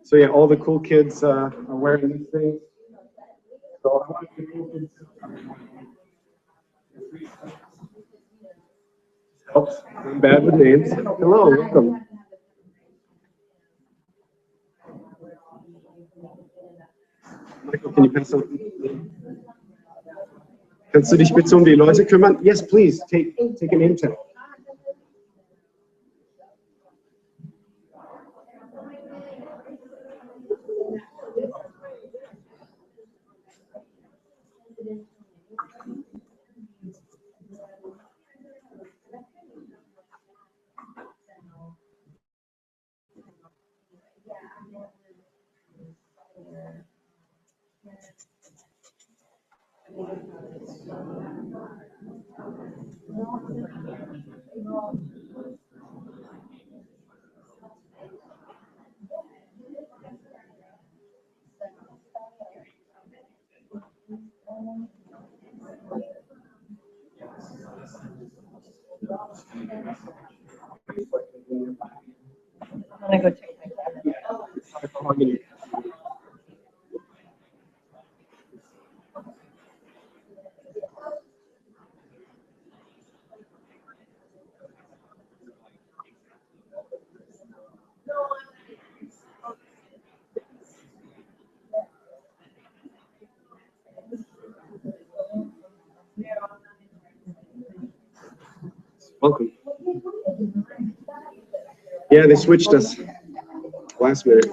So yeah, all the cool kids are wearing these things. So I want to helps. I'm bad with names. Hello, welcome. Michael, can you pass on? Kannst du dich bitte um die Leute kümmern? Yes, please. Take a name tag. I'm gonna go check my camera. Welcome. Yeah, they switched us last minute.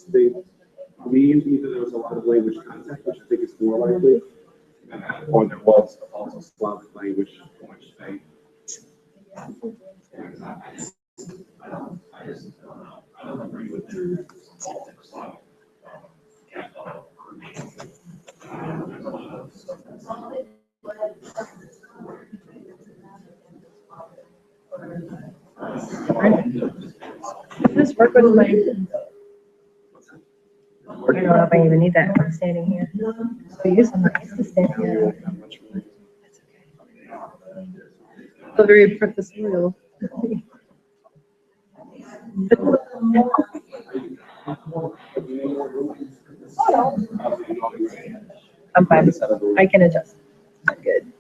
They believe either there was a lot of language contact, which I think is more likely, or there was also Slavic language, which they. I don't agree with their politics. Does this work with my? I don't know if I even need that. I'm standing here. So I'm not used to standing here. That's okay. So very professorial. I'm fine. I can adjust. I'm good.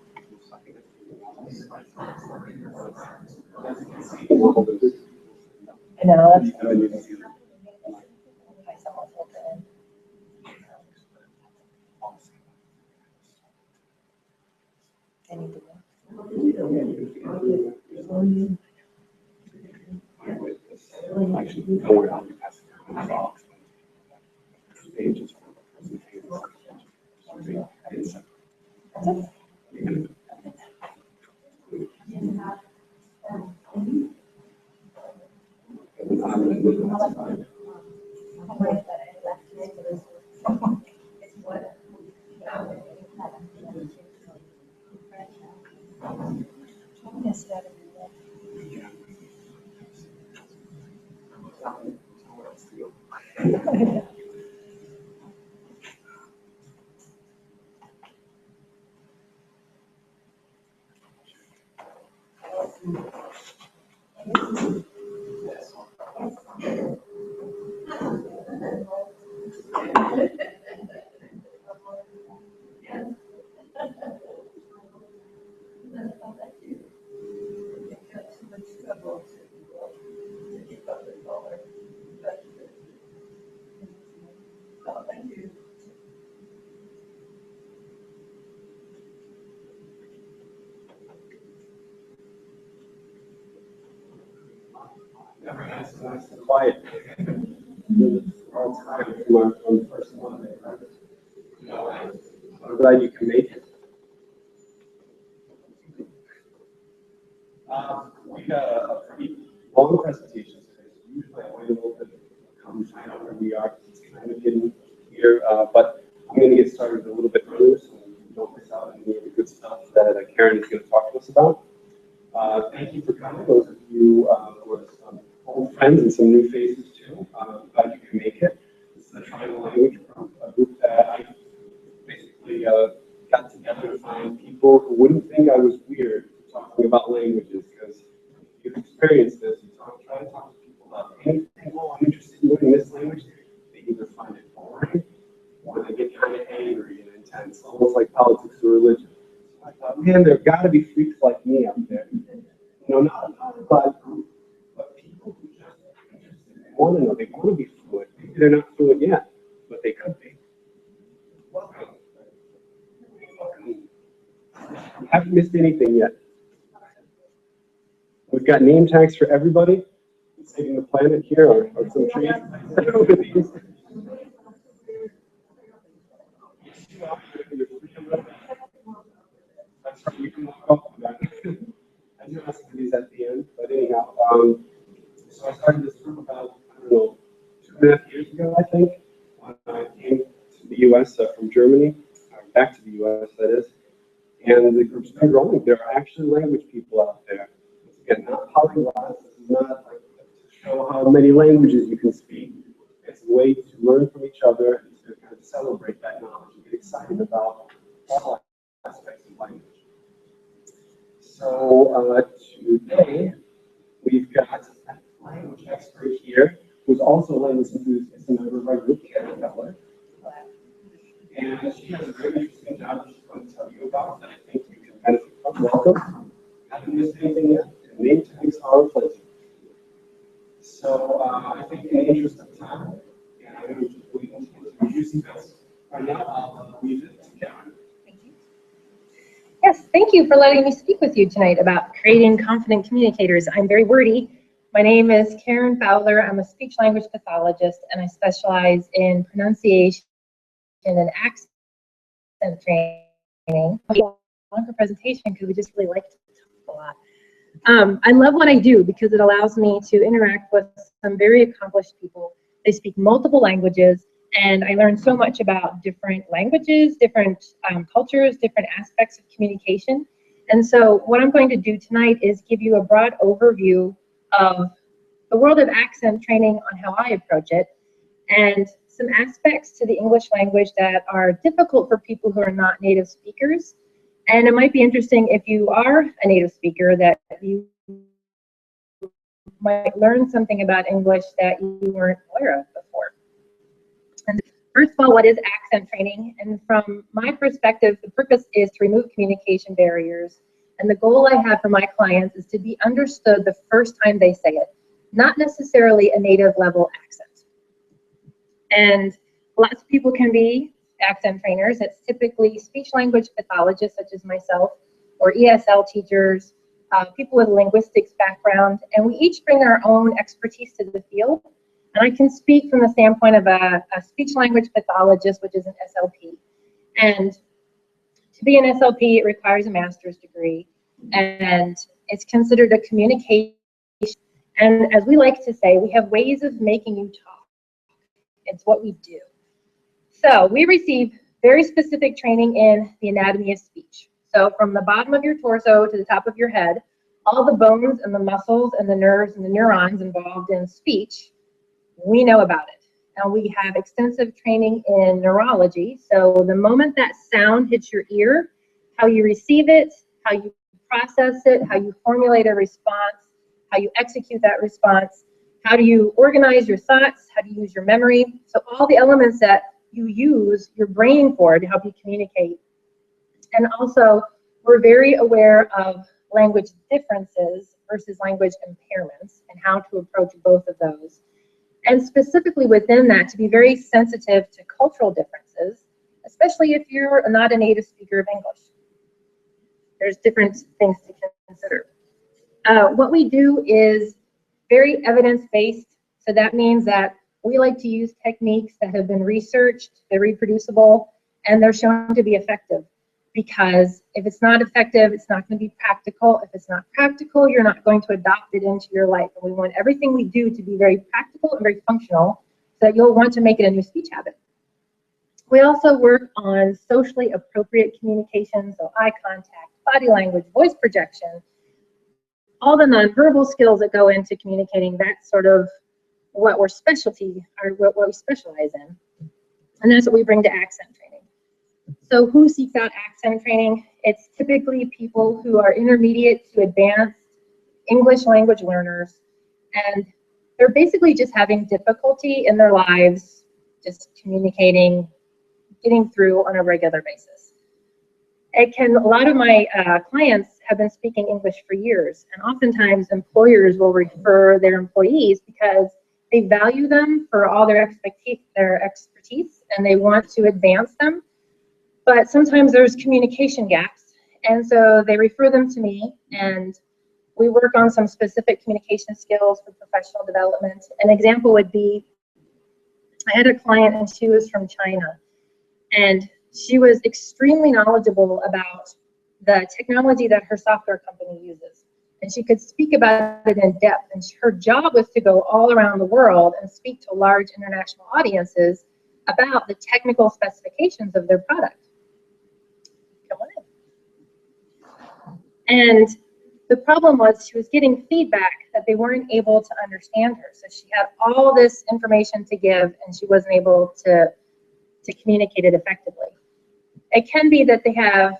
I know. That's I need to Actually, going out past pages. Yes, Quiet. All time on the first one. I'm glad you can make it. We got a pretty long presentation today. Usually I wait a little bit come find out where we are. It's kind of hidden here, but I'm going to get started a little bit earlier so you don't miss out on any of the good stuff that Karen is going to talk to us about. Thank you for coming, those of you who are some old friends and some new faces too. I'm glad you can make it. This is the Triangle Language Group, a group that I basically got together to find people who wouldn't think I was weird talking about languages, because you've experienced this. You try to talk to people about anything. Oh, I'm interested in learning this language. They either find it boring or they get kind of angry and intense, almost like politics or religion. So I thought, man, there got to be freaks like me out there. You know, not a polyglot group, but people who just want to know. They want to be fluent. Maybe they're not fluent yet, but they could be. Welcome. Welcome. You haven't missed anything yet. We've got name tags for everybody. Saving the planet here or some trees. That's right, we can walk up to that. I do ask for these at the end, but anyhow, so I started this group about, I don't know, 2.5 years ago, I think, when I came to the U.S. From Germany, back to the U.S. that is, and the group's been growing. There are actually language people out there. Again, not polyglots. This is not like to show how many languages you can speak. It's a way to learn from each other and to kind of celebrate that knowledge and get excited about all aspects of language. So today, we've got a language expert here, who's also a language enthusiast, a member of our group, Karen Feller. And she has a very interesting job she's going to tell you about that I think you can benefit from. Welcome. Haven't missed anything yet. Name tags are plenty. So I think in the interest of time, and I'm going to wait until introducing this. Right now, I'll leave it to Karen. Yes, thank you for letting me speak with you tonight about creating confident communicators. I'm very wordy. My name is Karen Fowler. I'm a speech language pathologist, and I specialize in pronunciation and accent training. Longer presentation because we just really like to talk a lot. I love what I do because it allows me to interact with some very accomplished people. They speak multiple languages, and I learn so much about different languages, different cultures, different aspects of communication. And so what I'm going to do tonight is give you a broad overview of the world of accent training on how I approach it, and some aspects to the English language that are difficult for people who are not native speakers. And it might be interesting if you are a native speaker that you might learn something about English that you weren't aware of before. And first of all, what is accent training? And from my perspective, the purpose is to remove communication barriers. And the goal I have for my clients is to be understood the first time they say it, not necessarily a native level accent. And lots of people can be accent trainers. It's typically speech language pathologists such as myself, or ESL teachers, people with a linguistics background, and we each bring our own expertise to the field. And I can speak from the standpoint of a speech language pathologist, which is an SLP. And to be an SLP, it requires a master's degree, and it's considered a communication. And as we like to say, we have ways of making you talk. It's what we do. So we receive very specific training in the anatomy of speech. So from the bottom of your torso to the top of your head, all the bones and the muscles and the nerves and the neurons involved in speech, we know about it. And we have extensive training in neurology. So the moment that sound hits your ear, how you receive it, how you process it, how you formulate a response, how you execute that response, how do you organize your thoughts, how do you use your memory. So all the elements that you use your brain for to help you communicate. And also, we're very aware of language differences versus language impairments and how to approach both of those. And specifically within that, to be very sensitive to cultural differences, especially if you're not a native speaker of English. There's different things to consider. What we do is very evidence-based. So that means that we like to use techniques that have been researched, they're reproducible, and they're shown to be effective. Because if it's not effective, it's not going to be practical. If it's not practical, you're not going to adopt it into your life. And we want everything we do to be very practical and very functional that you'll want to make it a new speech habit. We also work on socially appropriate communication, so eye contact, body language, voice projection, all the nonverbal skills that go into communicating. That's sort of what we're specialty, or what we specialize in. And that's what we bring to accent training. So who seeks out accent training? It's typically people who are intermediate to advanced English language learners, and they're basically just having difficulty in their lives, just communicating, getting through on a regular basis. A lot of my clients have been speaking English for years, and oftentimes employers will refer their employees because they value them for all their expertise, and they want to advance them. But sometimes there's communication gaps, and so they refer them to me, and we work on some specific communication skills for professional development. An example would be, I had a client and she was from China, and she was extremely knowledgeable about the technology that her software company uses. And she could speak about it in depth, and her job was to go all around the world and speak to large international audiences about the technical specifications of their product. Come on in. And the problem was she was getting feedback that they weren't able to understand her. So she had all this information to give, and she wasn't able to communicate it effectively. It can be that they have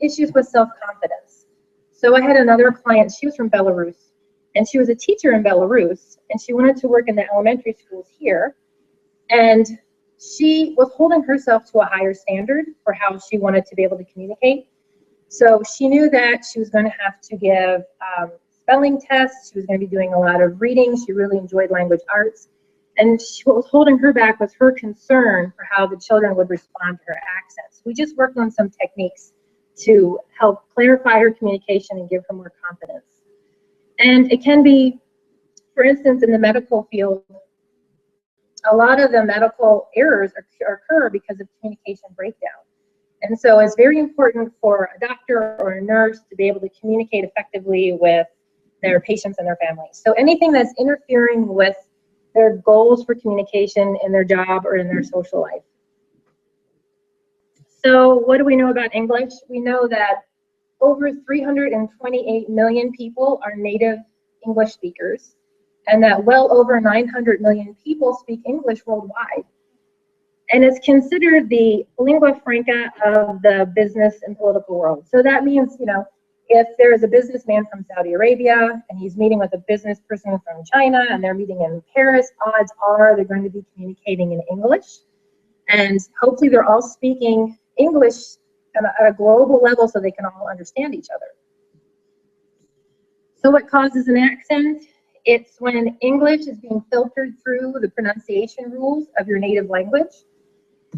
issues with self-confidence. So I had another client, she was from Belarus, and she was a teacher in Belarus, and she wanted to work in the elementary schools here. And she was holding herself to a higher standard for how she wanted to be able to communicate. So she knew that she was going to have to give spelling tests. She was going to be doing a lot of reading. She really enjoyed language arts. And what was holding her back was her concern for how the children would respond to her accents. We just worked on some techniques to help clarify her communication and give her more confidence. And it can be, for instance, in the medical field, a lot of the medical errors occur because of communication breakdown. And so it's very important for a doctor or a nurse to be able to communicate effectively with their patients and their families. So anything that's interfering with their goals for communication in their job or in their social life. So what do we know about English? We know that over 328 million people are native English speakers, and that well over 900 million people speak English worldwide. And it's considered the lingua franca of the business and political world. So that means, you know, if there is a businessman from Saudi Arabia and he's meeting with a business person from China and they're meeting in Paris, odds are they're going to be communicating in English. And hopefully they're all speaking English at a global level so they can all understand each other. So what causes an accent? It's when English is being filtered through the pronunciation rules of your native language.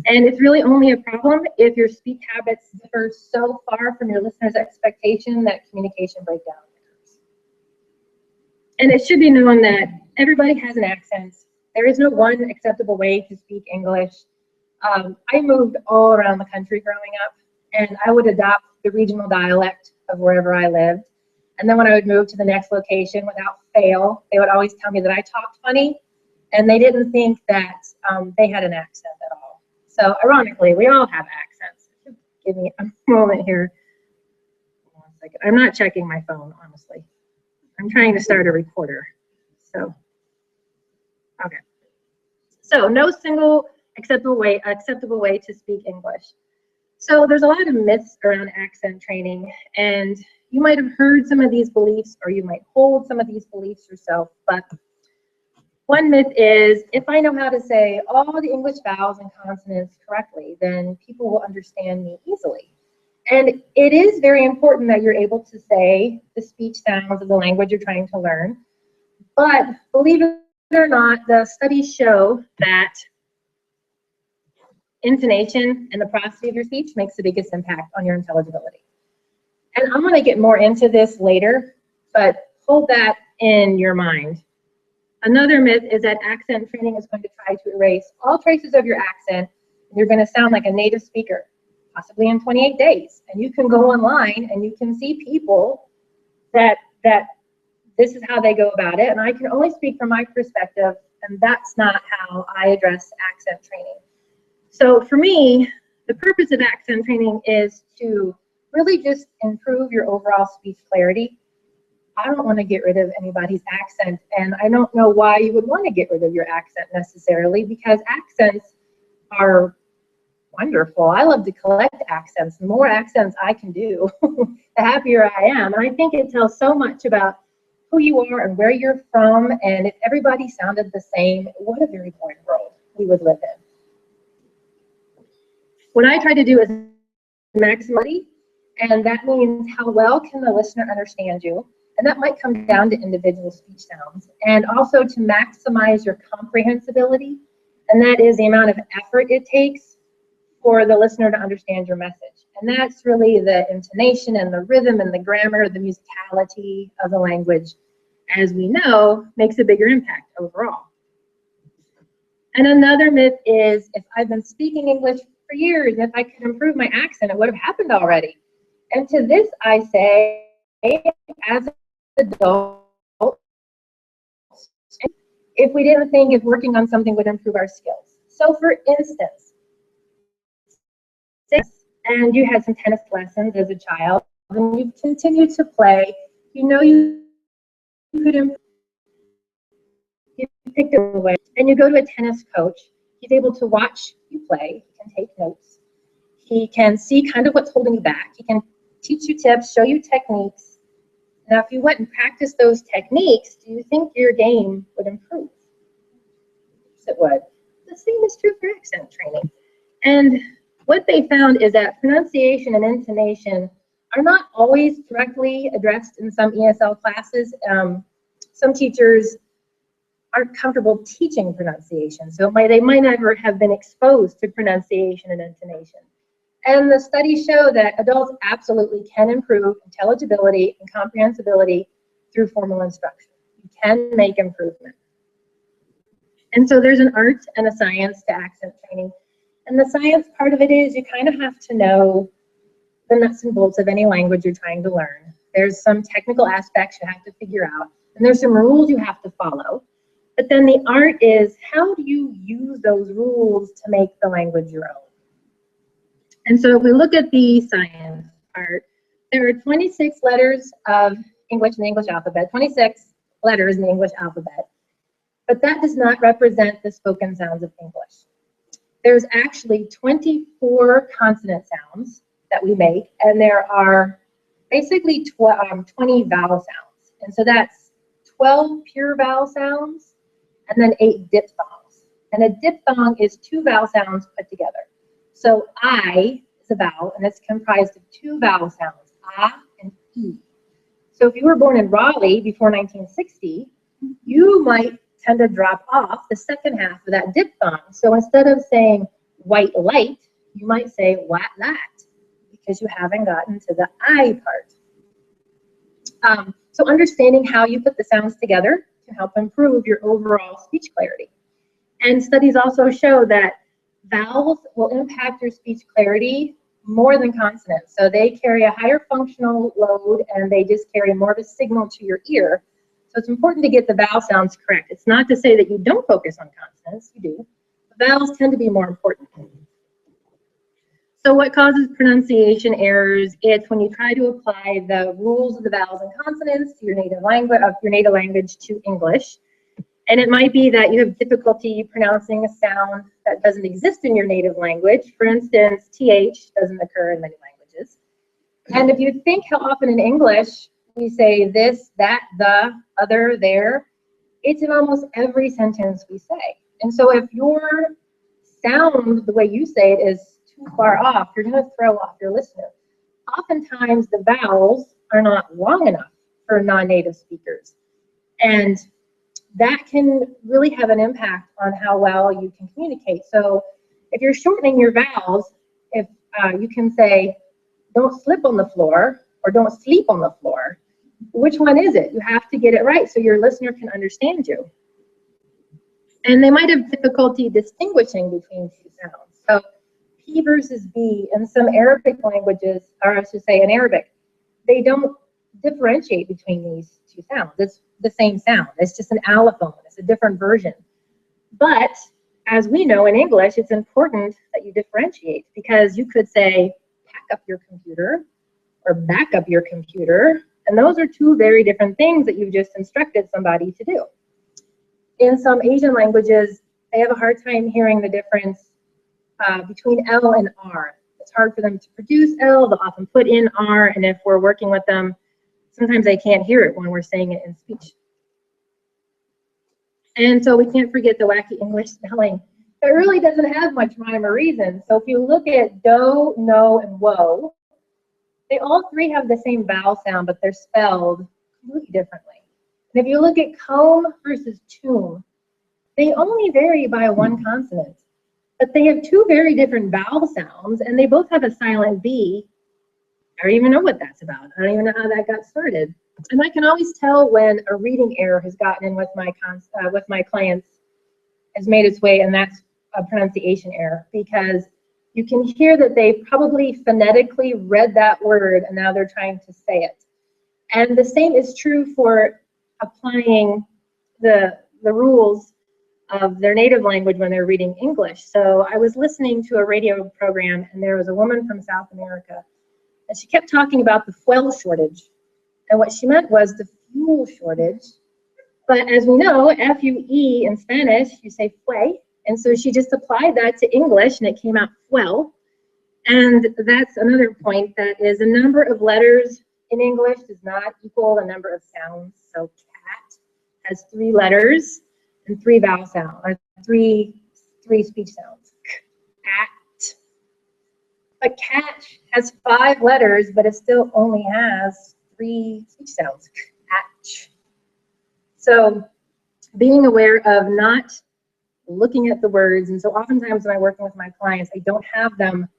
And it's really only a problem if your speech habits differ so far from your listener's expectation that communication breakdown occurs. And it should be known that everybody has an accent. There is no one acceptable way to speak English. I moved all around the country growing up, and I would adopt the regional dialect of wherever I lived. And then when I would move to the next location, without fail, they would always tell me that I talked funny, and they didn't think that they had an accent at all. So ironically, we all have accents. Give me a moment here. 1 second. I'm not checking my phone, honestly. I'm trying to start a recorder. So, okay. So no single acceptable way to speak English. So there's a lot of myths around accent training, and you might have heard some of these beliefs, or you might hold some of these beliefs yourself, but one myth is, if I know how to say all the English vowels and consonants correctly, then people will understand me easily. And it is very important that you're able to say the speech sounds of the language you're trying to learn. But believe it or not, the studies show that intonation and the prosody of your speech makes the biggest impact on your intelligibility. And I'm going to get more into this later, but hold that in your mind. Another myth is that accent training is going to try to erase all traces of your accent, and you're going to sound like a native speaker, possibly in 28 days. And you can go online and you can see people that this is how they go about it. And I can only speak from my perspective And that's not how I address accent training. So for me, the purpose of accent training is to really just improve your overall speech clarity. I don't want to get rid of anybody's accent, and I don't know why you would want to get rid of your accent necessarily, because accents are wonderful. I love to collect accents. The more accents I can do, the happier I am. And I think it tells so much about who you are and where you're from. And if everybody sounded the same, what a very boring world we would live in. What I try to do is maximally, and that means how well can the listener understand you. And that might come down to individual speech sounds. And also to maximize your comprehensibility, and that is the amount of effort it takes for the listener to understand your message. And that's really the intonation and the rhythm and the grammar, the musicality of the language, as we know, makes a bigger impact overall. And another myth is, if I've been speaking English for years, if I could improve my accent, it would have happened already. And to this I say, as an adult, if we didn't think if working on something would improve our skills. So for instance, and you had some tennis lessons as a child, and you continued to play, you know you could improve. You picked it away, and you go to a tennis coach. He's able to watch you play. He can take notes. He can see kind of what's holding you back. He can teach you tips, show you techniques. Now, if you went and practiced those techniques, do you think your game would improve? Yes, it would. The same is true for accent training. And what they found is that pronunciation and intonation are not always directly addressed in some ESL classes. Some teachers aren't comfortable teaching pronunciation, so they might never have been exposed to pronunciation and intonation. And the studies show that adults absolutely can improve intelligibility and comprehensibility through formal instruction. You can make improvement. And so there's an art and a science to accent training. And the science part of it is you kind of have to know the nuts and bolts of any language you're trying to learn. There's some technical aspects you have to figure out, and there's some rules you have to follow. But then the art is, how do you use those rules to make the language your own? And so if we look at the science part, there are 26 letters of English in the English alphabet, 26 letters in the English alphabet. But that does not represent the spoken sounds of English. There's actually 24 consonant sounds that we make, and there are basically 20 vowel sounds. And so that's 12 pure vowel sounds, and then 8 diphthongs. And a diphthong is 2 vowel sounds put together. So I is a vowel, and it's comprised of 2 vowel sounds, ah and e. So if you were born in Raleigh before 1960, you might tend to drop off the second half of that diphthong. So instead of saying white light, you might say what that, because you haven't gotten to the I part. So understanding how you put the sounds together can help improve your overall speech clarity. And studies also show that vowels will impact your speech clarity more than consonants. So they carry a higher functional load, and they just carry more of a signal to your ear. So it's important to get the vowel sounds correct. It's not to say that you don't focus on consonants, you do. The vowels tend to be more important. So what causes pronunciation errors? It's when you try to apply the rules of the vowels and consonants to your native language to English. And it might be that you have difficulty pronouncing a sound that doesn't exist in your native language. For instance, TH doesn't occur in many languages. And if you think how often in English we say this, that, the, other, there, it's in almost every sentence we say. And so if your sound, the way you say it, is too far off, you're going to throw off your listener. Oftentimes the vowels are not long enough for non-native speakers. And that can really have an impact on how well you can communicate. So if you're shortening your vowels, if you can say, don't slip on the floor, or don't sleep on the floor, which one is it? You have to get it right so your listener can understand you. And they might have difficulty distinguishing between 2 sounds. So P versus B in some Arabic languages, or I should say in Arabic, they don't differentiate between these 2 sounds. It's the same sound. It's just an allophone. It's a different version. But as we know in English, it's important that you differentiate, because you could say, pack up your computer or back up your computer. And those are two very different things that you've just instructed somebody to do. In some Asian languages, they have a hard time hearing the difference between L and R. It's hard for them to produce L. They'll often put in R. And if we're working with them, sometimes they can't hear it when we're saying it in speech. And so we can't forget the wacky English spelling. It really doesn't have much rhyme or reason. So if you look at do, no, and woe, they all three have the same vowel sound, but they're spelled completely differently. And if you look at comb versus tomb, they only vary by one consonant, but they have two very different vowel sounds, and they both have a silent B. I don't even know what that's about. I don't even know how that got started. And I can always tell when a reading error has gotten in with my clients, has made its way, and that's a pronunciation error, because you can hear that they probably phonetically read that word and now they're trying to say it. And the same is true for applying the rules of their native language when they're reading English. So I was listening to a radio program, and there was a woman from South America, and she kept talking about the fuel shortage. And what she meant was the fuel shortage. But as we know, F-U-E in Spanish, you say fue. And so she just applied that to English, and it came out fuel. And that's another point, that is, the number of letters in English does not equal the number of sounds. So cat has 3 letters and 3 vowel sounds, or three speech sounds. Cat. But cat has 5 letters, but it still only has 3 speech sounds. Catch. So being aware of not looking at the words, and so oftentimes when I'm working with my clients, I don't have them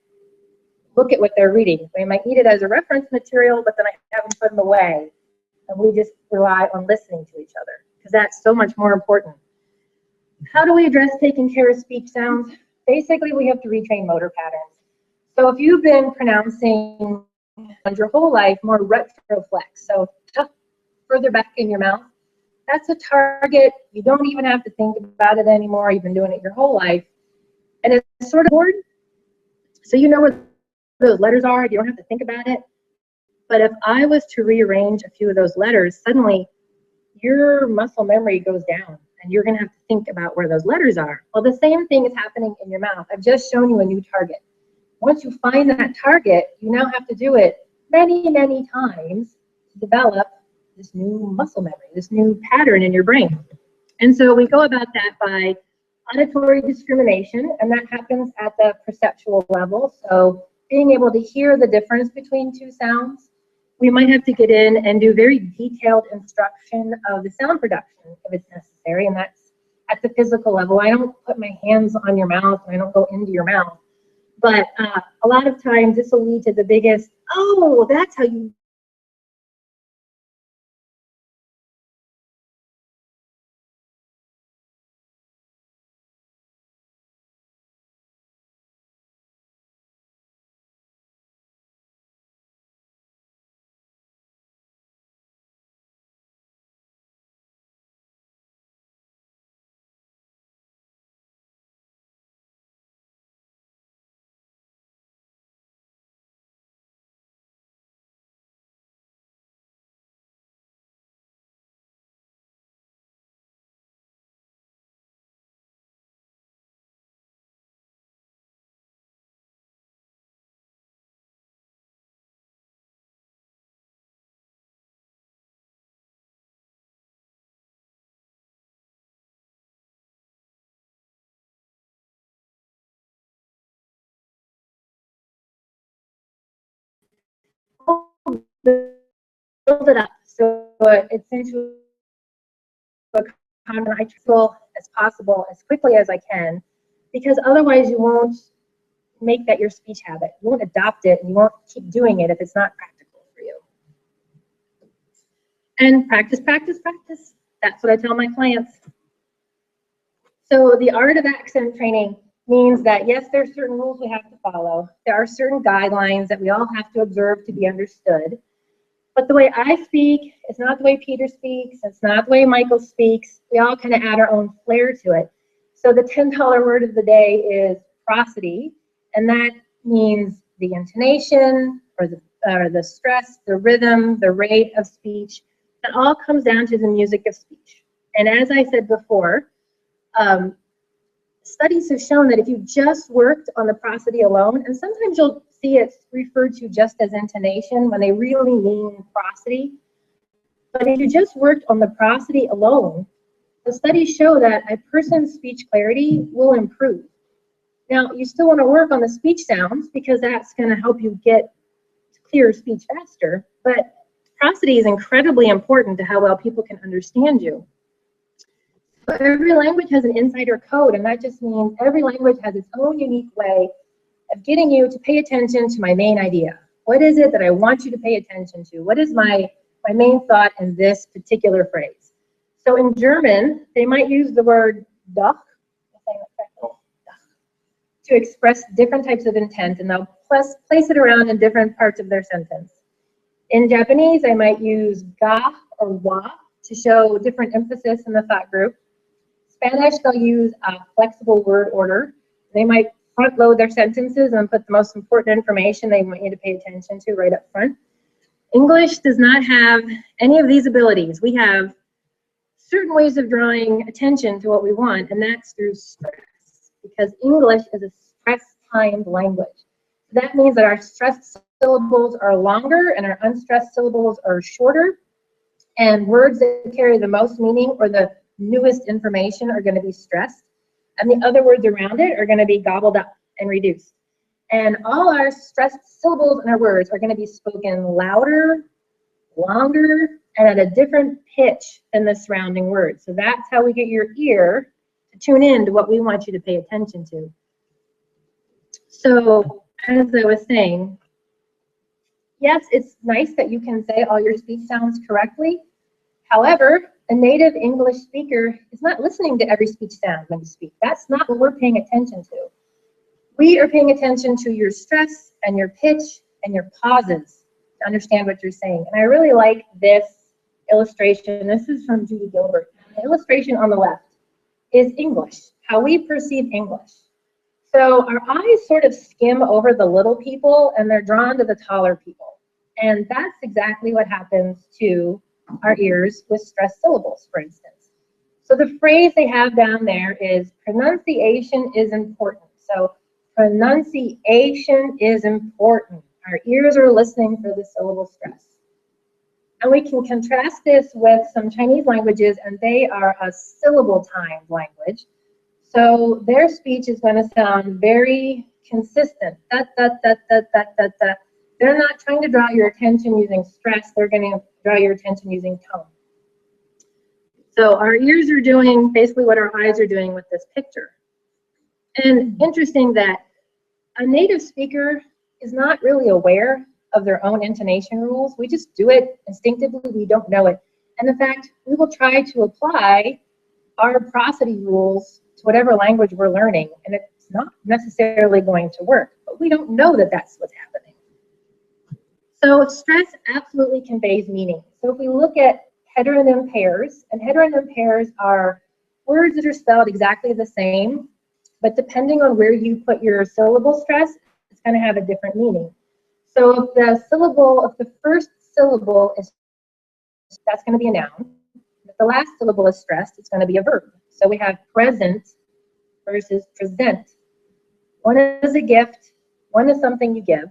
look at what they're reading. They might need it as a reference material, but then I have them put them away, and we just rely on listening to each other, because that's so much more important. How do we address taking care of speech sounds? Basically, we have to retrain motor patterns. So if you've been pronouncing your whole life more retroflex, so further back in your mouth, that's a target. You don't even have to think about it anymore. You've been doing it your whole life. And it's sort of bored. So you know where those letters are. You don't have to think about it. But if I was to rearrange a few of those letters, suddenly your muscle memory goes down, and you're going to have to think about where those letters are. Well, the same thing is happening in your mouth. I've just shown you a new target. Once you find that target, you now have to do it many, many times to develop this new muscle memory, this new pattern in your brain. And so we go about that by auditory discrimination, and that happens at the perceptual level. So being able to hear the difference between 2 sounds. We might have to get in and do very detailed instruction of the sound production if it's necessary, and that's at the physical level. I don't put my hands on your mouth, and I don't go into your mouth. But a lot of times this will lead to the biggest, oh, that's how you build it up so it's into a common as possible, as quickly as I can, because otherwise you won't make that your speech habit. You won't adopt it, and you won't keep doing it if it's not practical for you. And practice, practice, practice. That's what I tell my clients. So the art of accent training means that, yes, there are certain rules we have to follow. There are certain guidelines that we all have to observe to be understood. But the way I speak is not the way Peter speaks. It's not the way Michael speaks. We all kind of add our own flair to it. So the $10 word of the day is prosody, and that means the intonation or the stress, the rhythm, the rate of speech. It all comes down to the music of speech. And as I said before, studies have shown that if you just worked on the prosody alone, and sometimes you'll see it referred to just as intonation when they really mean prosody, but if you just worked on the prosody alone, the studies show that a person's speech clarity will improve. Now, you still want to work on the speech sounds because that's going to help you get clear speech faster, but prosody is incredibly important to how well people can understand you. But every language has an insider code, and that just means every language has its own unique way of getting you to pay attention to my main idea. What is it that I want you to pay attention to? What is my main thought in this particular phrase? So in German, they might use the word doch to express different types of intent, and they'll place it around in different parts of their sentence. In Japanese, I might use ga or wa to show different emphasis in the thought group. Spanish, they'll use a flexible word order. They might front load their sentences and put the most important information they want you to pay attention to right up front. English does not have any of these abilities. We have certain ways of drawing attention to what we want, and that's through stress, because English is a stress-timed language. That means that our stressed syllables are longer and our unstressed syllables are shorter, and words that carry the most meaning or the newest information are going to be stressed, and the other words around it are going to be gobbled up and reduced. And all our stressed syllables in our words are going to be spoken louder, longer, and at a different pitch than the surrounding words. So that's how we get your ear to tune in to what we want you to pay attention to. So as I was saying, yes, it's nice that you can say all your speech sounds correctly. However, a native English speaker is not listening to every speech sound when you speak. That's not what we're paying attention to. We are paying attention to your stress and your pitch and your pauses to understand what you're saying. And I really like this illustration. This is from Judy Gilbert. The illustration on the left is English, how we perceive English. So our eyes sort of skim over the little people and they're drawn to the taller people. And that's exactly what happens to our ears with stressed syllables, for instance. So the phrase they have down there is pronunciation is important. So pronunciation is important. Our ears are listening for the syllable stress. And we can contrast this with some Chinese languages, and they are a syllable-timed language. So their speech is going to sound very consistent. Da, da, da, da, da, da, da. They're not trying to draw your attention using stress. They're going to draw your attention using tone. So our ears are doing basically what our eyes are doing with this picture. And interesting that a native speaker is not really aware of their own intonation rules. We just do it instinctively. We don't know it. And in fact, we will try to apply our prosody rules to whatever language we're learning, and it's not necessarily going to work, but we don't know that that's what's happening. So stress absolutely conveys meaning. So if we look at heteronym pairs, and heteronym pairs are words that are spelled exactly the same, but depending on where you put your syllable stress, it's going to have a different meaning. So if the first syllable is, that's going to be a noun. If the last syllable is stressed, it's going to be a verb. So we have present versus present. One is a gift, one is something you give.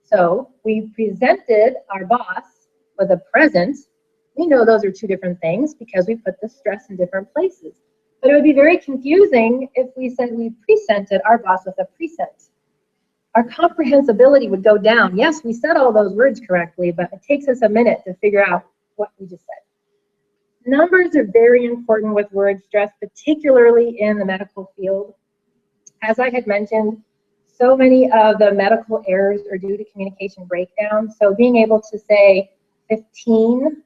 So we presented our boss with a present. We know those are two different things because we put the stress in different places. But it would be very confusing if we said we presented our boss with a present. Our comprehensibility would go down. Yes, we said all those words correctly, but it takes us a minute to figure out what we just said. Numbers are very important with word stress, particularly in the medical field. As I had mentioned, so many of the medical errors are due to communication breakdown. So being able to say 15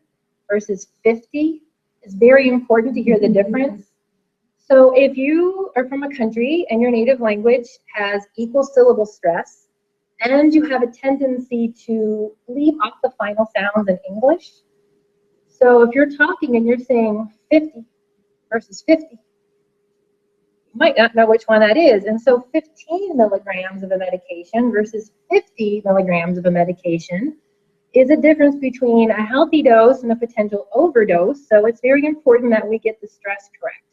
versus 50 is very important to hear the difference. So if you are from a country and your native language has equal syllable stress, and you have a tendency to leave off the final sounds in English, so if you're talking and you're saying 50 versus 50, You might not know which one that is. And so 15 milligrams of a medication versus 50 milligrams of a medication is a difference between a healthy dose and a potential overdose. So it's very important that we get the stress correct.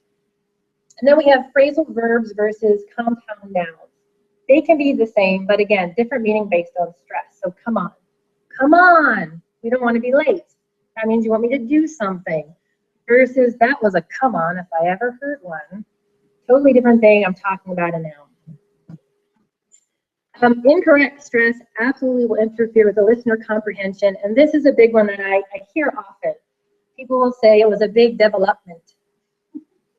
And then we have phrasal verbs versus compound nouns. They can be the same, but again, different meaning based on stress. So come on. Come on. We don't want to be late. That means you want me to do something. Versus that was a come on if I ever heard one. Totally different thing. I'm talking about a noun. Incorrect stress absolutely will interfere with the listener comprehension. And this is a big one that I hear often. People will say it was a big development.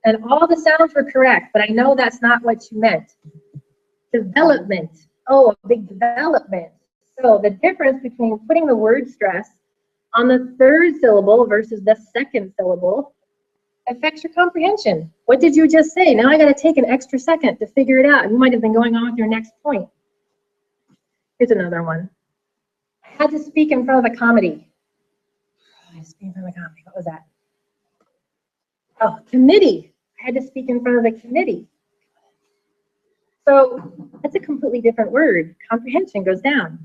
And all the sounds were correct, but I know that's not what you meant. Development. Oh, a big development. So the difference between putting the word stress on the third syllable versus the second syllable affects your comprehension. What did you just say? Now I got to take an extra second to figure it out. You might have been going on with your next point. Here's another one. I had to speak in front of a comedy. I had to speak in front of a comedy. What was that? Oh, committee. I had to speak in front of the committee. So that's a completely different word. Comprehension goes down.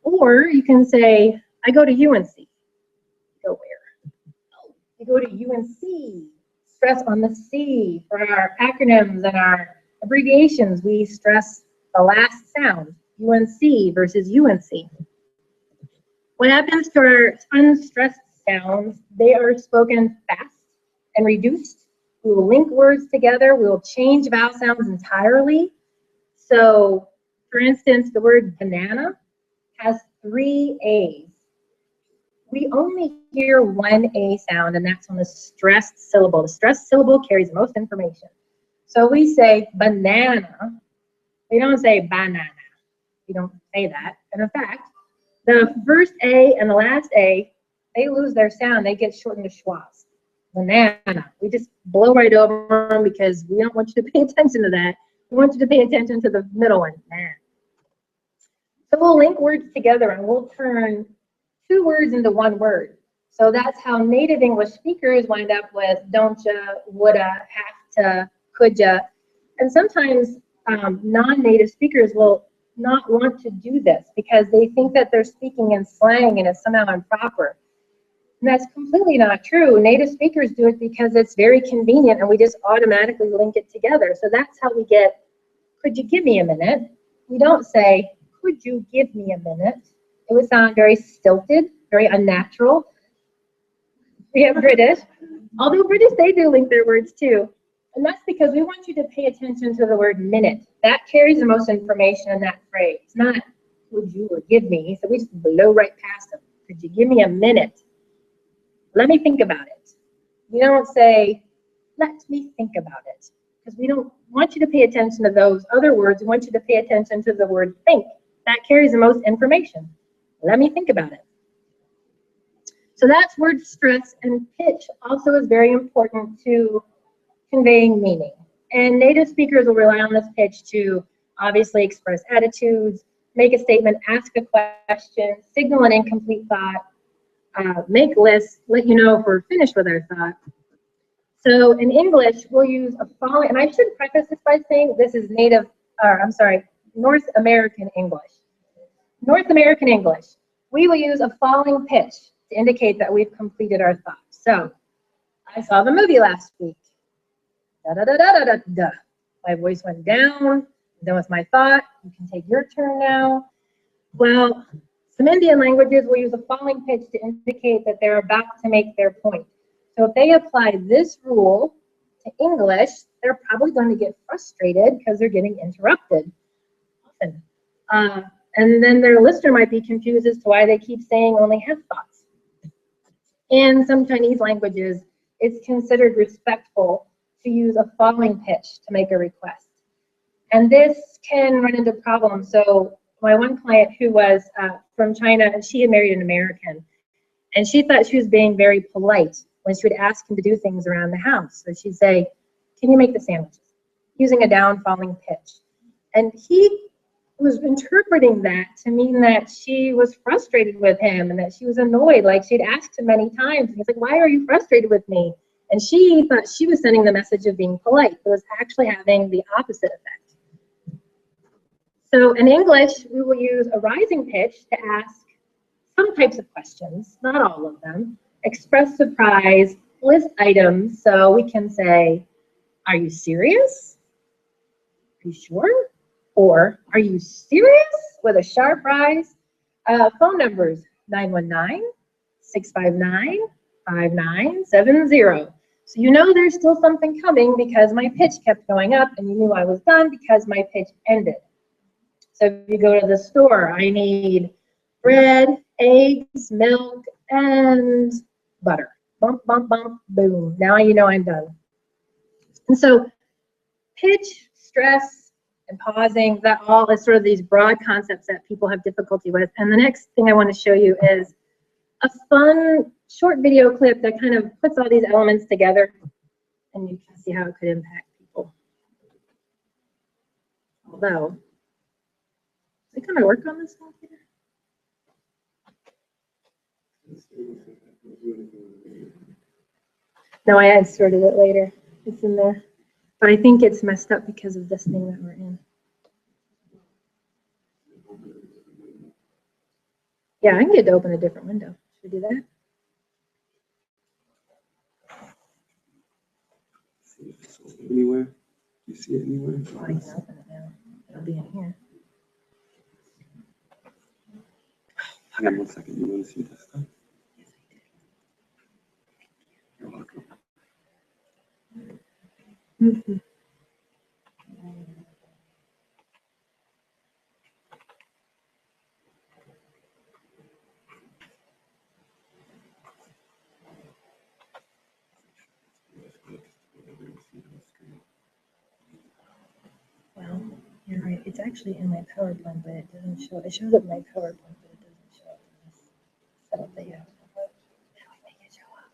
Or you can say, I go to UNC. Go where? Oh, you go to UNC. Stress on the C. For our acronyms and our abbreviations, we stress the last sound, UNC versus UNC. What happens to our unstressed sounds? They are spoken fast and reduced. We will link words together. We will change vowel sounds entirely. So, for instance, the word banana has 3 A's. We only hear one A sound, and that's on the stressed syllable. The stressed syllable carries the most information. So we say banana. We don't say banana. We don't say that. And in fact, the first A and the last A, they lose their sound. They get shortened to schwas. Banana. We just blow right over them because we don't want you to pay attention to that. We want you to pay attention to the middle one. So we'll link words together and we'll turn 2 words into 1 word. So that's how native English speakers wind up with don't ya, woulda, have to, could ya. And sometimes non-native speakers will not want to do this because they think that they're speaking in slang and it's somehow improper. And that's completely not true. Native speakers do it because it's very convenient and we just automatically link it together. So that's how we get, could you give me a minute? We don't say, could you give me a minute? It would sound very stilted, very unnatural. We have British. Although British, they do link their words too. And that's because we want you to pay attention to the word minute. That carries the most information in that phrase. Not would you or give me. So we just blow right past them. Could you give me a minute? Let me think about it. We don't say, let me think about it. Because we don't want you to pay attention to those other words. We want you to pay attention to the word think. That carries the most information. Let me think about it. So that's word stress, and pitch also is very important to conveying meaning. And native speakers will rely on this pitch to obviously express attitudes, make a statement, ask a question, signal an incomplete thought, make lists, let you know if we're finished with our thought. So in English, we'll use a following, and I should preface this by saying this is North American English. North American English, we will use a falling pitch to indicate that we've completed our thought. So, I saw the movie last week. Da da da da da da da. My voice went down. I'm done with my thought. You can take your turn now. Well, some Indian languages will use a falling pitch to indicate that they're about to make their point. So if they apply this rule to English, they're probably going to get frustrated because they're getting interrupted often. And then their listener might be confused as to why they keep saying only half thoughts. In some Chinese languages, it's considered respectful to use a falling pitch to make a request. And this can run into problems. So my one client who was from China, and she had married an American, and she thought she was being very polite when she would ask him to do things around the house. So she'd say, can you make the sandwiches? Using a down falling pitch. And he was interpreting that to mean that she was frustrated with him and that she was annoyed, like she'd asked him many times. And he's like, why are you frustrated with me? And she thought she was sending the message of being polite, but was actually having the opposite effect. So in English, we will use a rising pitch to ask some types of questions, not all of them. Express surprise, list items, so we can say, are you serious? Are you sure? Or, are you serious? With a sharp rise. Phone numbers, 919-659-5970. So you know there's still something coming because my pitch kept going up, and you knew I was done because my pitch ended. So if you go to the store, I need bread, eggs, milk, and butter. Bump, bump, bump, boom. Now you know I'm done. And so pitch, stress, and pausing, that all is sort of these broad concepts that people have difficulty with. And the next thing I want to show you is a fun short video clip that kind of puts all these elements together, and you can see how it could impact people. Although, is it going to work on this one here? No, I inserted it later. It's in there. But I think it's messed up because of this thing that we're in. Yeah, I can get to open a different window. Should we do that? Anywhere? Do you see it anywhere? Oh, I can open it now. It'll be in here. Hang on 1 second. You want to see this stuff? You're welcome. Mm-hmm. Well, you're right. It's actually in my PowerPoint, but it doesn't show. It shows up in my PowerPoint, but it doesn't show up in this setup that you have. How do we make it show up?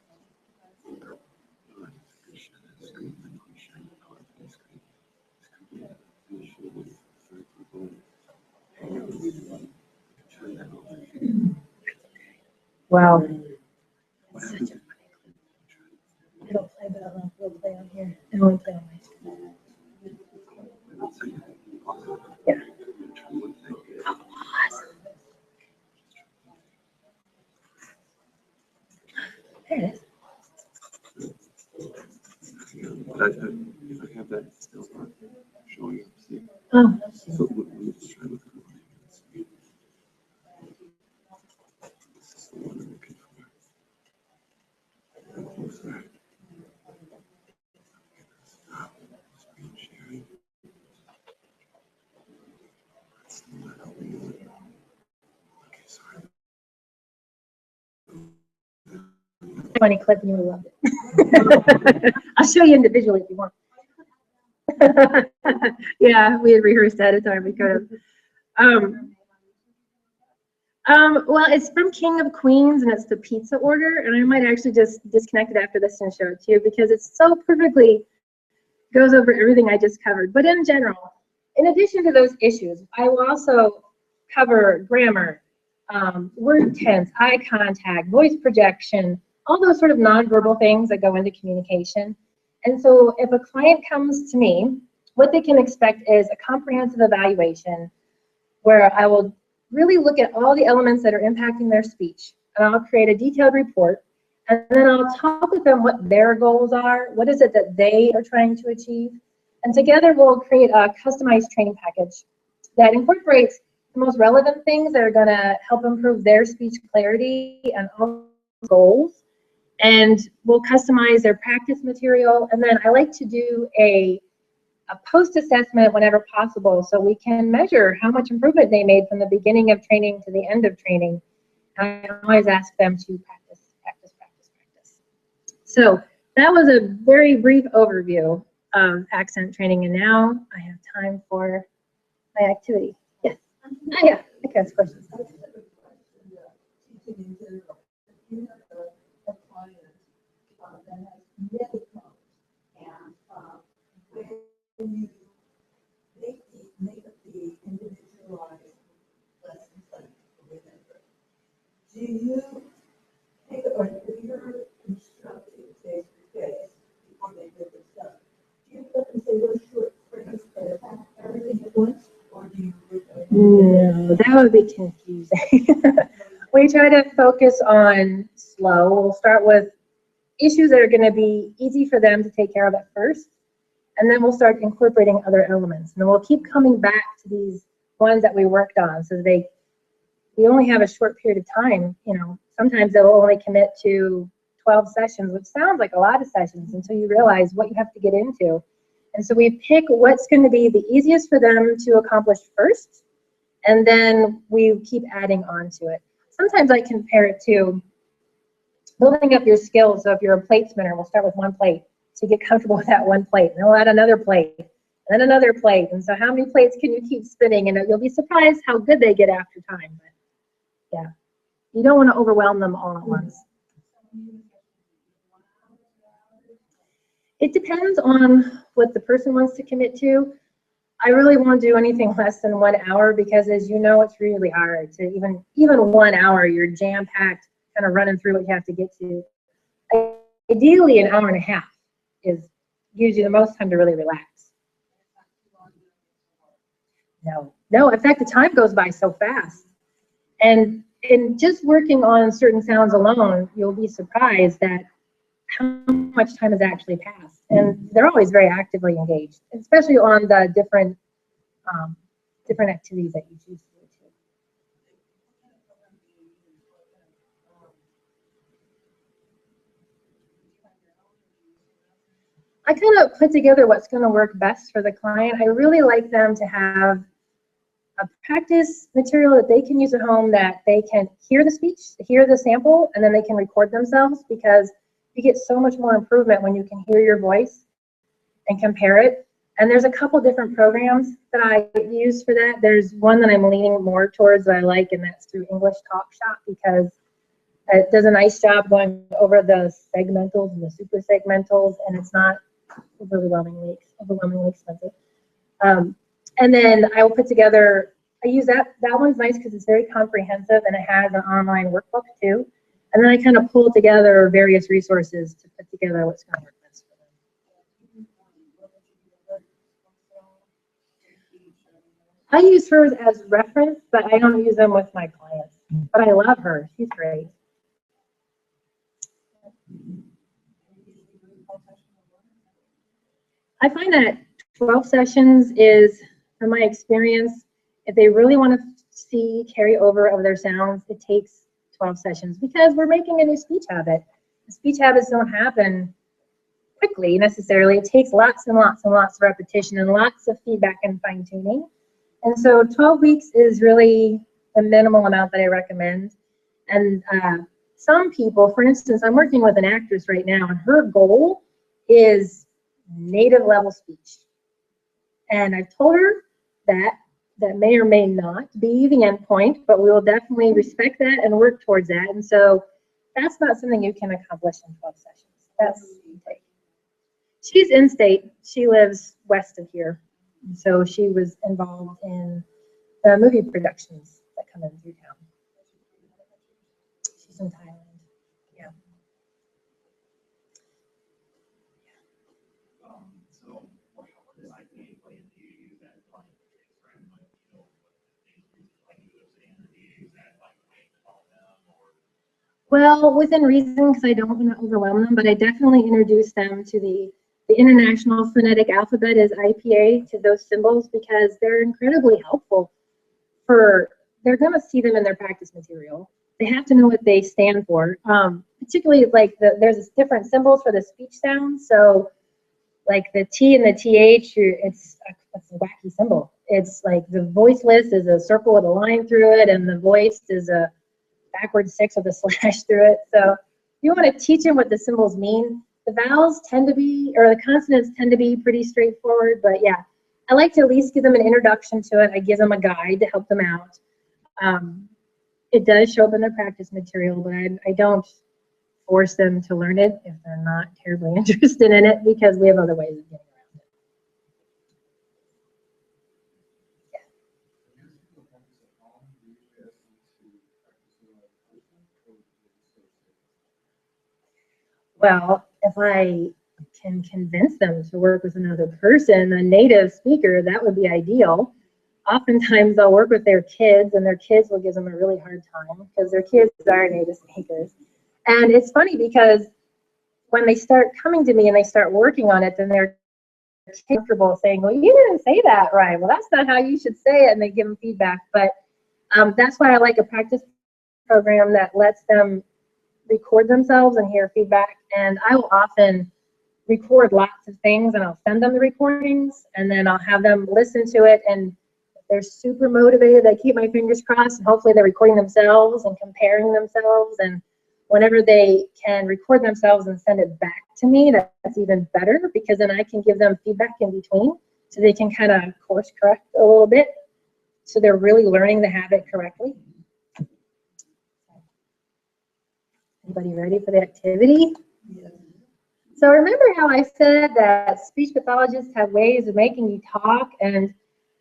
Wow. It's such a funny clip. It'll play, but I don't know if it'll play on here. It won't play on my screen. Yeah. There it is. But I have that still not showing up. See? Oh. So let me just try to look at the line. This is the one I'm looking for. Sorry. Stop screen sharing. It's still not helping me. Okay, sorry. Funny clip, and you will love it. I'll show you individually if you want. Yeah, we had rehearsed ahead of time. We could have. Well, it's from King of Queens, and it's the pizza order. And I might actually just disconnect it after this and show it to you because it's so perfectly goes over everything I just covered. But in general, in addition to those issues, I will also cover grammar, word tense, eye contact, voice projection, all those sort of nonverbal things that go into communication. And so if a client comes to me, what they can expect is a comprehensive evaluation where I will really look at all the elements that are impacting their speech. And I'll create a detailed report. And then I'll talk with them what their goals are, what is it that they are trying to achieve. And together we'll create a customized training package that incorporates the most relevant things that are going to help improve their speech clarity and all goals. And we'll customize their practice material. And then I like to do a post-assessment whenever possible so we can measure how much improvement they made from the beginning of training to the end of training. I always ask them to practice, practice, practice, practice. So that was a very brief overview of accent training, and now I have time for my activity. Yes. Oh, yeah, I can ask questions. When you make up the individualized lesson plan for remember, do you take or if you're instructing face to face, up and say, let's do it first, but attack everything at once, or do you? No, that would be confusing. We try to focus on slow. We'll start with issues that are going to be easy for them to take care of at first, and then we'll start incorporating other elements. And then we'll keep coming back to these ones that we worked on, so we only have a short period of time. Sometimes they'll only commit to 12 sessions, which sounds like a lot of sessions until you realize what you have to get into. And so we pick what's going to be the easiest for them to accomplish first, and then we keep adding on to it. Sometimes I compare it to building up your skills. So if you're a plate spinner, we'll start with one plate to get comfortable with that one plate. And then we'll add another plate, and then another plate. And so how many plates can you keep spinning? And you'll be surprised how good they get after time. But yeah, you don't want to overwhelm them all at once. It depends on what the person wants to commit to. I really won't do anything less than 1 hour because, as you know, it's really hard to even 1 hour, you're jam-packed, kind of running through what you have to get to. Ideally, an hour and a half gives you the most time to really relax. No, in fact, the time goes by so fast. And in just working on certain sounds alone, you'll be surprised that how much time has actually passed. And they're always very actively engaged, especially on the different activities that you choose to do too. I kind of put together what's going to work best for the client. I really like them to have a practice material that they can use at home, that they can hear the speech, hear the sample, and then they can record themselves, because you get so much more improvement when you can hear your voice and compare it. And there's a couple different programs that I use for that. There's one that I'm leaning more towards that I like, and that's through English Talk Shop, because it does a nice job going over the segmentals and the super segmentals, and it's not overwhelmingly expensive. And then I will put together, I use that one's nice because it's very comprehensive, and it has an online workbook too. And then I kind of pull together various resources to put together what's going to work best for them. I use hers as reference, but I don't use them with my clients. But I love her. She's great. I find that 12 sessions is, from my experience, if they really want to see carryover of their sounds, it takes 12 sessions, because we're making a new speech habit. The speech habits don't happen quickly necessarily. It takes lots and lots and lots of repetition and lots of feedback and fine-tuning. And so 12 weeks is really the minimal amount that I recommend. And some people, for instance, I'm working with an actress right now, and her goal is native level speech. And I've told her that may or may not be the end point, but we will definitely respect that and work towards that. And so that's not something you can accomplish in 12 sessions. That's intake. She's in state. She lives west of here. And so she was involved in the movie productions that come in through town. She's in Thailand. Yeah. Well, within reason, because I don't want to overwhelm them, but I definitely introduce them to the International Phonetic Alphabet, is IPA, to those symbols, because they're incredibly helpful they're going to see them in their practice material. They have to know what they stand for. Particularly, like, there's different symbols for the speech sounds. So, like the T and the TH, it's a wacky symbol. It's like the voiceless is a circle with a line through it, and the voiced is a backward 6 with a slash through it. So you want to teach them what the symbols mean. The vowels tend to be, or the consonants tend to be pretty straightforward, but yeah, I like to at least give them an introduction to it. I give them a guide to help them out. It does show up in their practice material, but I don't force them to learn it if they're not terribly interested in it, because we have other ways of getting around it. Well, if I can convince them to work with another person, a native speaker, that would be ideal. Oftentimes they'll work with their kids and their kids will give them a really hard time because their kids are native speakers. And it's funny because when they start coming to me and they start working on it, then they're comfortable saying, well, you didn't say that right. Well, that's not how you should say it. And they give them feedback. But that's why I like a practice program that lets them record themselves and hear feedback. And I will often record lots of things and I'll send them the recordings and then I'll have them listen to it, and if they're super motivated, I keep my fingers crossed, and hopefully they're recording themselves and comparing themselves, and whenever they can record themselves and send it back to me, that's even better, because then I can give them feedback in between so they can kind of course correct a little bit so they're really learning the habit correctly. Anybody ready for the activity? Yes. So remember how I said that speech pathologists have ways of making you talk, and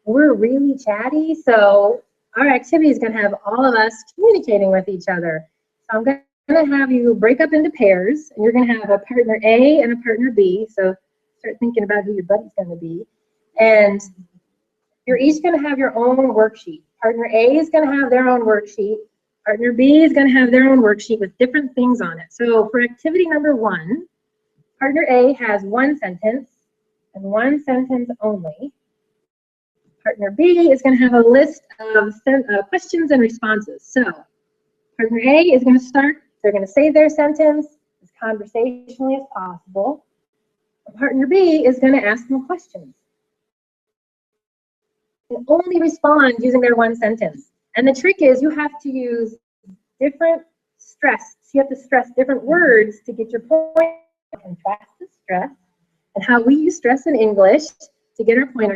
we're really chatty? So our activity is going to have all of us communicating with each other. So I'm going to have you break up into pairs, and you're going to have a partner A and a partner B. So start thinking about who your buddy's going to be. And you're each going to have your own worksheet. Partner A is going to have their own worksheet. Partner B is going to have their own worksheet with different things on it. So for activity number 1, partner A has one sentence and one sentence only. Partner B is going to have a list of questions and responses. So partner A is going to start, they're going to say their sentence as conversationally as possible. Partner B is going to ask them questions and only respond using their one sentence. And the trick is you have to use different stress. So you have to stress different words to get your point. Contrast the stress and how we use stress in English to get our point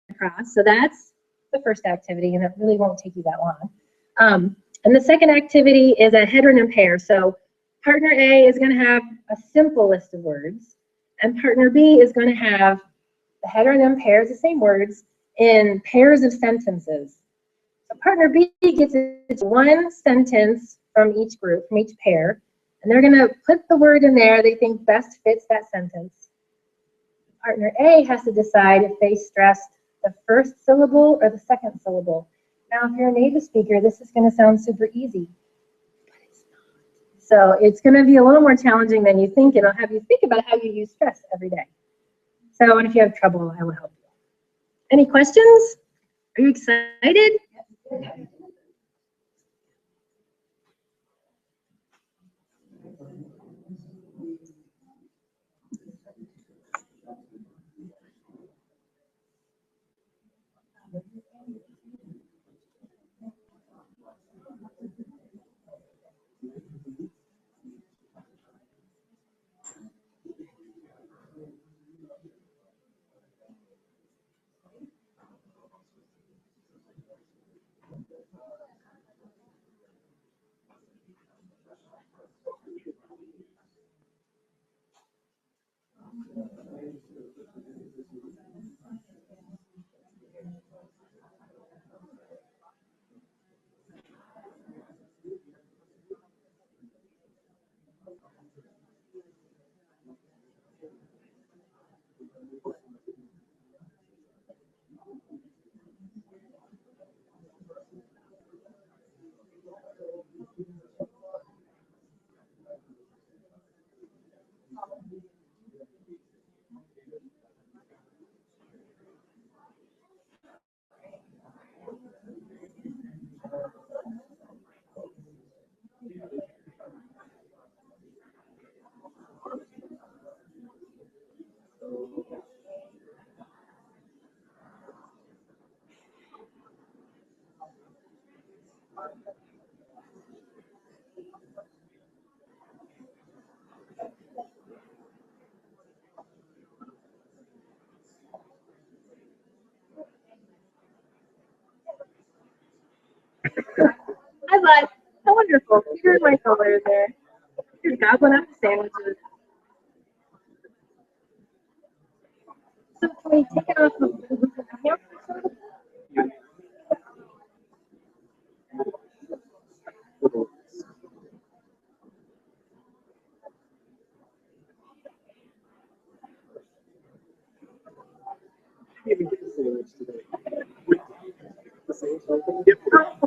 across. So that's the first activity, and it really won't take you that long. And the second activity is a heteronym pair. So partner A is going to have a simple list of words, and partner B is going to have the heteronym pairs, the same words, in pairs of sentences. So partner B gets one sentence from each group, from each pair, and they're going to put the word in there they think best fits that sentence. Partner A has to decide if they stressed the first syllable or the second syllable. Now, if you're a native speaker, this is going to sound super easy, but it's not. So it's going to be a little more challenging than you think, and I'll have you think about how you use stress every day. So, and if you have trouble, I will help you. Any questions? Are you excited? Hi, bud. How wonderful. Here's my color there. You're gobbling up the sandwiches. So can we take it off the camera? say it so I can-